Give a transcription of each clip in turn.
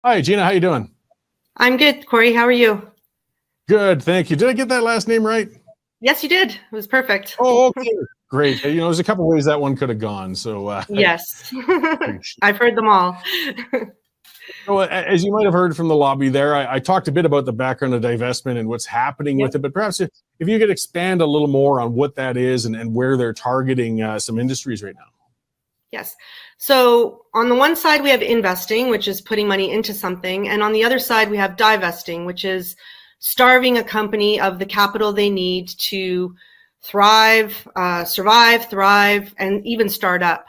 Hi, Gina. How you doing? I'm good, Cory. How are you? Good, thank you. Did I get that last name right? Yes, you did. It was perfect. Oh, okay. Great. There's a couple ways that one could have gone, so I Yes. appreciate I've heard them all. it. So, as you might have heard from the lobby there, I talked a bit about the background of divestment and what's happening Yep. with it, but perhaps if you could expand a little more on what that is and where they're targeting some industries right now. Yes. So on the one side, we have investing, which is putting money into something. And on the other side, we have divesting, which is starving a company of the capital they need to thrive, survive, thrive, and even start up.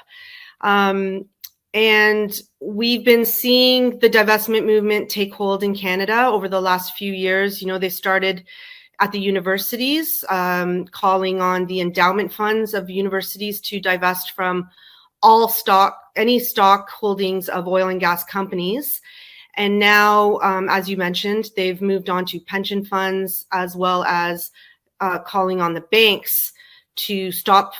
And we've been seeing the divestment movement take hold in Canada over the last few years. They started at the universities, calling on the endowment funds of universities to divest from any stock holdings of oil and gas companies. And now, as you mentioned, they've moved on to pension funds as well as calling on the banks to stop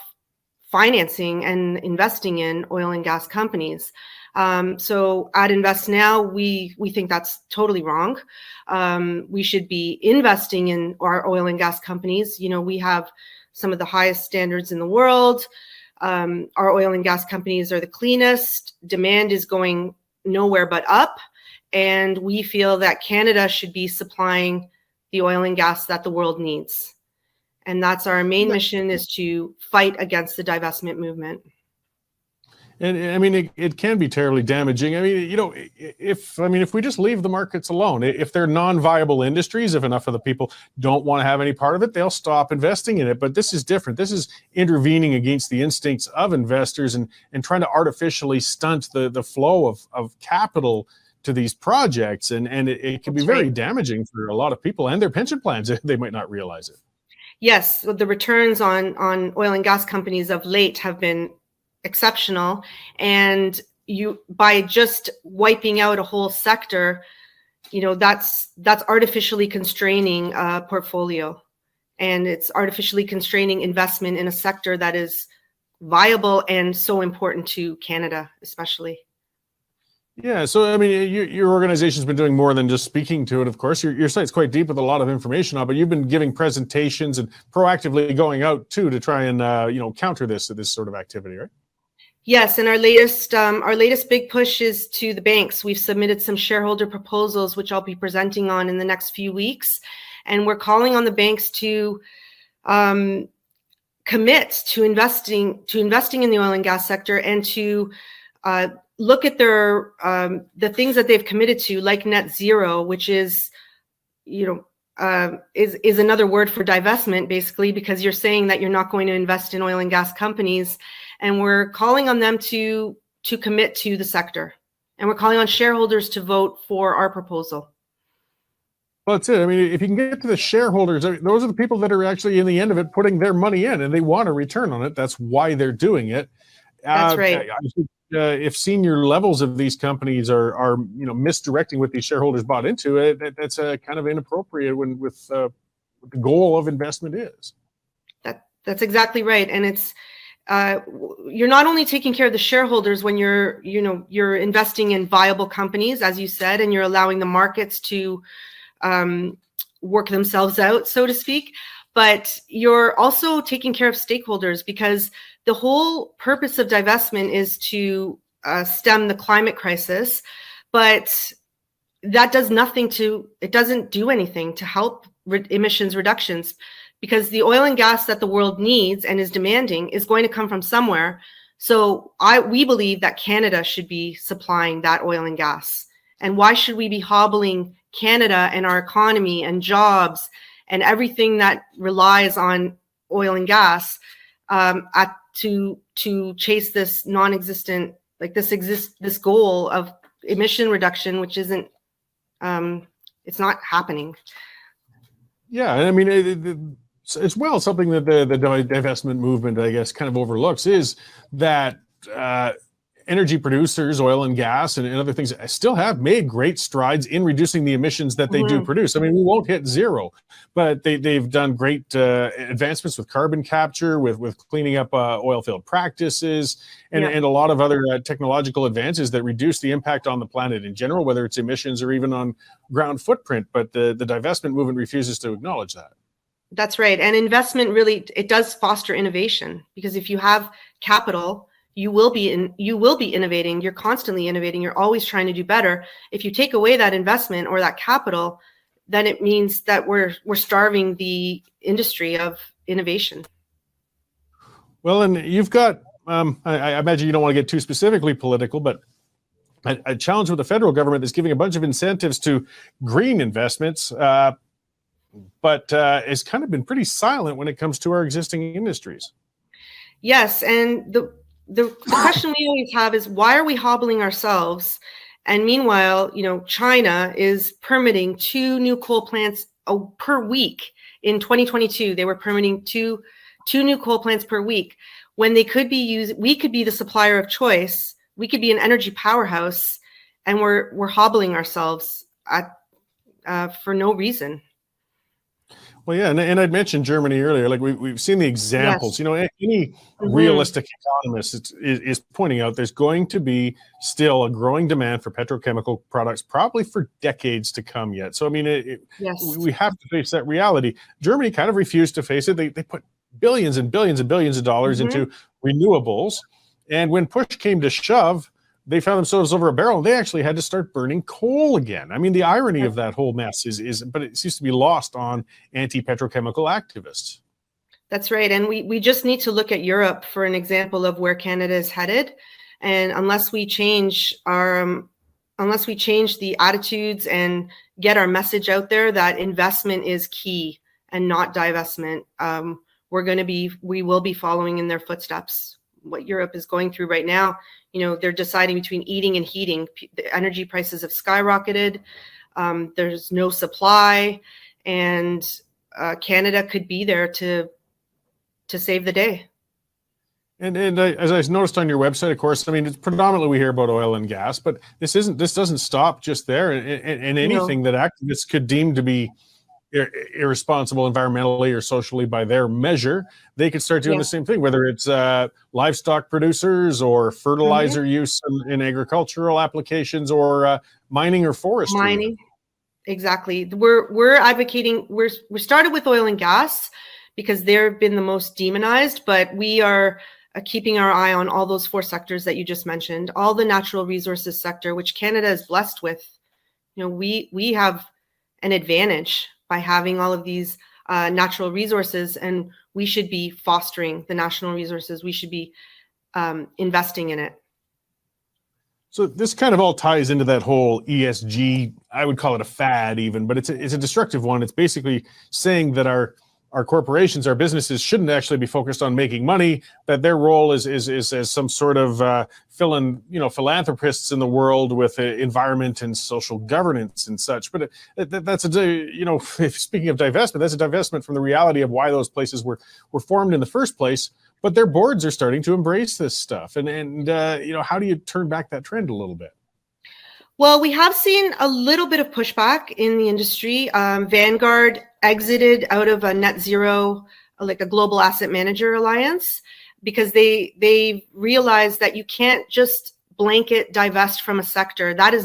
financing and investing in oil and gas companies. So at InvestNow, we think that's totally wrong. We should be investing in our oil and gas companies. We have some of the highest standards in the world. Our oil and gas companies are the cleanest. Demand is going nowhere but up. And we feel that Canada should be supplying the oil and gas that the world needs. And that's our main mission, is to fight against the divestment movement. And I mean, it can be terribly damaging. I mean, if we just leave the markets alone, if they're non-viable industries, if enough of the people don't want to have any part of it, they'll stop investing in it. But this is different. This is intervening against the instincts of investors and trying to artificially stunt the flow of capital to these projects. And it can be very damaging for a lot of people and their pension plans. They might not realize it. Yes, the returns on oil and gas companies of late have been exceptional, and by just wiping out a whole sector, that's artificially constraining a portfolio, and it's artificially constraining investment in a sector that is viable and so important to Canada, especially. Yeah, so I mean, your organization's been doing more than just speaking to it. Of course, your site's quite deep with a lot of information on, but you've been giving presentations and proactively going out too to try and counter this sort of activity, right? Yes, and our latest big push is to the banks. We've submitted some shareholder proposals, which I'll be presenting on in the next few weeks, and we're calling on the banks to commit to investing in the oil and gas sector, and to look at the things that they've committed to, like net zero, which is another word for divestment, basically, because you're saying that you're not going to invest in oil and gas companies, and we're calling on them to commit to the sector, and we're calling on shareholders to vote for our proposal. Well, that's it. I mean, if you can get to the shareholders, those are the people that are actually, in the end of it, putting their money in, and they want a return on it. That's why they're doing it. That's right. I think if senior levels of these companies are misdirecting what these shareholders bought into it, that's kind of inappropriate with what the goal of investment is. That's exactly right, and it's you're not only taking care of the shareholders when you're investing in viable companies, as you said, and you're allowing the markets to work themselves out, so to speak, but you're also taking care of stakeholders, because the whole purpose of divestment is to stem the climate crisis, but that doesn't do anything to help emissions reductions, because the oil and gas that the world needs and is demanding is going to come from somewhere. So we believe that Canada should be supplying that oil and gas. And why should we be hobbling Canada and our economy and jobs and everything that relies on oil and gas to chase this non-existent, this goal of emission reduction, which isn't, it's not happening. Yeah, I mean, as well, something that the divestment movement, I guess, kind of overlooks is that energy producers, oil and gas and other things, still have made great strides in reducing the emissions that they do produce. I mean, we won't hit zero, but they've done great advancements with carbon capture, with cleaning up oil field practices, and a lot of other technological advances that reduce the impact on the planet in general, whether it's emissions or even on ground footprint. But the divestment movement refuses to acknowledge that. That's right. And investment really, it does foster innovation, because if you have capital, you will be innovating. You're constantly innovating. You're always trying to do better. If you take away that investment or that capital, then it means that we're starving the industry of innovation. Well, and you've got, I imagine you don't want to get too specifically political, but a challenge with the federal government is giving a bunch of incentives to green investments, but it's kind of been pretty silent when it comes to our existing industries. Yes, and the question we always have is, why are we hobbling ourselves? And meanwhile, China is permitting 2 new coal plants per week. In 2022, they were permitting two new coal plants per week, when they could be we could be the supplier of choice. We could be an energy powerhouse, and we're hobbling ourselves for no reason. Well, yeah, and I'd mentioned Germany earlier. Like we've seen the examples. Yes. Any realistic economist is pointing out there's going to be still a growing demand for petrochemical products, probably for decades to come yet. So I mean, we have to face that reality. Germany kind of refused to face it. They put billions and billions and billions of dollars into renewables, and when push came to shove, they found themselves over a barrel. They actually had to start burning coal again. I mean, the irony of that whole mess is, but it seems to be lost on anti-petrochemical activists. That's right. And we just need to look at Europe for an example of where Canada is headed. And unless we change the attitudes and get our message out there that investment is key and not divestment, we will be following in their footsteps. What Europe is going through right now, they're deciding between eating and heating. The energy prices have skyrocketed. There's no supply, and Canada could be there to save the day. And as I noticed on your website, of course, I mean, it's predominantly we hear about oil and gas, but this doesn't stop just there. And anything that activists could deem to be irresponsible environmentally or socially by their measure, they could start doing the same thing, whether it's livestock producers or fertilizer use in agricultural applications, or mining or forestry. Mining, exactly. We're advocating. We started with oil and gas because they've been the most demonized, but we are keeping our eye on all those 4 sectors that you just mentioned, all the natural resources sector, which Canada is blessed with. We have an advantage by having all of these natural resources, and we should be fostering the national resources. We should be investing in it. So this kind of all ties into that whole ESG, I would call it a fad even, but it's a destructive one. It's basically saying that our corporations, our businesses shouldn't actually be focused on making money, that their role is as some sort of philanthropists in the world with environment and social governance and such. But that's speaking of divestment, that's a divestment from the reality of why those places were formed in the first place. But their boards are starting to embrace this stuff. And how do you turn back that trend a little bit? Well, we have seen a little bit of pushback in the industry. Vanguard exited out of a net zero, like a global asset manager alliance, because they realized that you can't just blanket divest from a sector. That is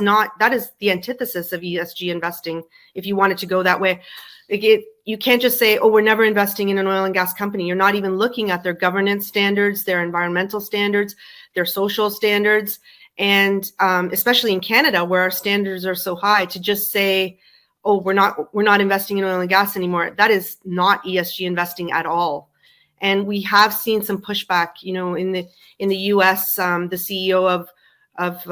the antithesis of ESG investing. If you wanted to go that way, you can't just say, oh, we're never investing in an oil and gas company. You're not even looking at their governance standards, their environmental standards, their social standards. And especially in Canada, where our standards are so high, to just say, oh, we're not investing in oil and gas anymore, that is not ESG investing at all. And we have seen some pushback, in the US. The CEO of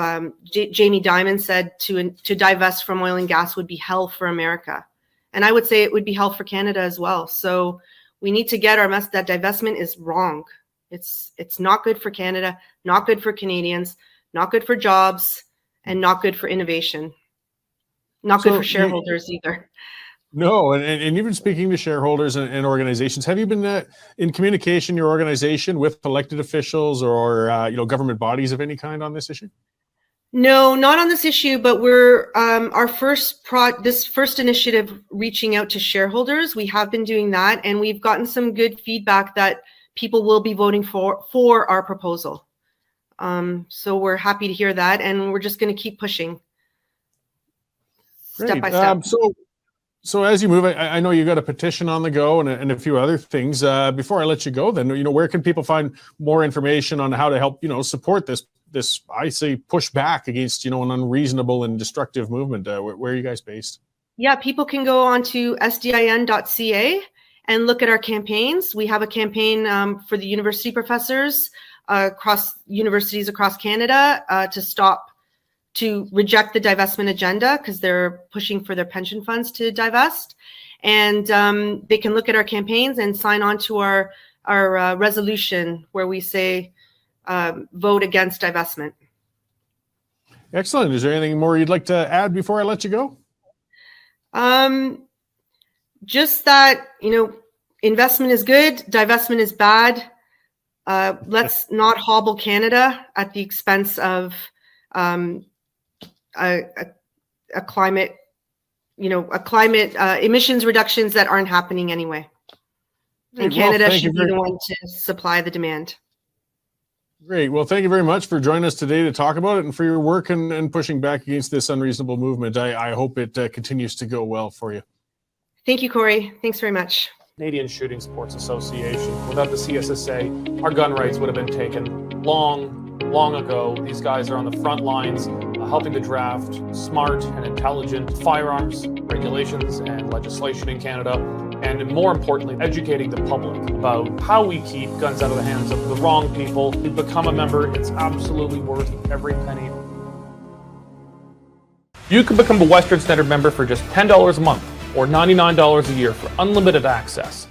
Jamie Dimon said to divest from oil and gas would be hell for America. And I would say it would be hell for Canada as well. So we need to get our message that divestment is wrong. It's not good for Canada, not good for Canadians, not good for jobs, and not good for innovation. Not good for shareholders either. No, and you've been speaking to shareholders and organizations. Have you been in communication, your organization, with elected officials or government bodies of any kind on this issue? No, not on this issue, but we're our this first initiative reaching out to shareholders. We have been doing that, and we've gotten some good feedback that people will be voting for our proposal. So we're happy to hear that, and we're just going to keep pushing step by step. So as you move, I know you got a petition on the go and a few other things. Before I let you go, then, where can people find more information on how to help, support this, I say, push back against, an unreasonable and destructive movement? Where are you guys based? Yeah, people can go on to sdin.ca and look at our campaigns. We have a campaign for the university professors across universities across Canada to reject the divestment agenda, because they're pushing for their pension funds to divest. And they can look at our campaigns and sign on to our resolution where we say vote against divestment. Excellent. Is there anything more you'd like to add before I let you go? Just that, investment is good, divestment is bad. Let's not hobble Canada at the expense of a climate emissions reductions that aren't happening anyway. And Canada should be the one to supply the demand. Great. Well, thank you very much for joining us today to talk about it and for your work and pushing back against this unreasonable movement. I hope it continues to go well for you. Thank you, Cory. Thanks very much. Canadian Shooting Sports Association. Without the CSSA, our gun rights would have been taken long ago. These guys are on the front lines helping to draft smart and intelligent firearms regulations and legislation in Canada, and more importantly, educating the public about how we keep guns out of the hands of the wrong people. You become a member, it's absolutely worth every penny. You can become a Western Standard member for just $10 a month or $99 a year for unlimited access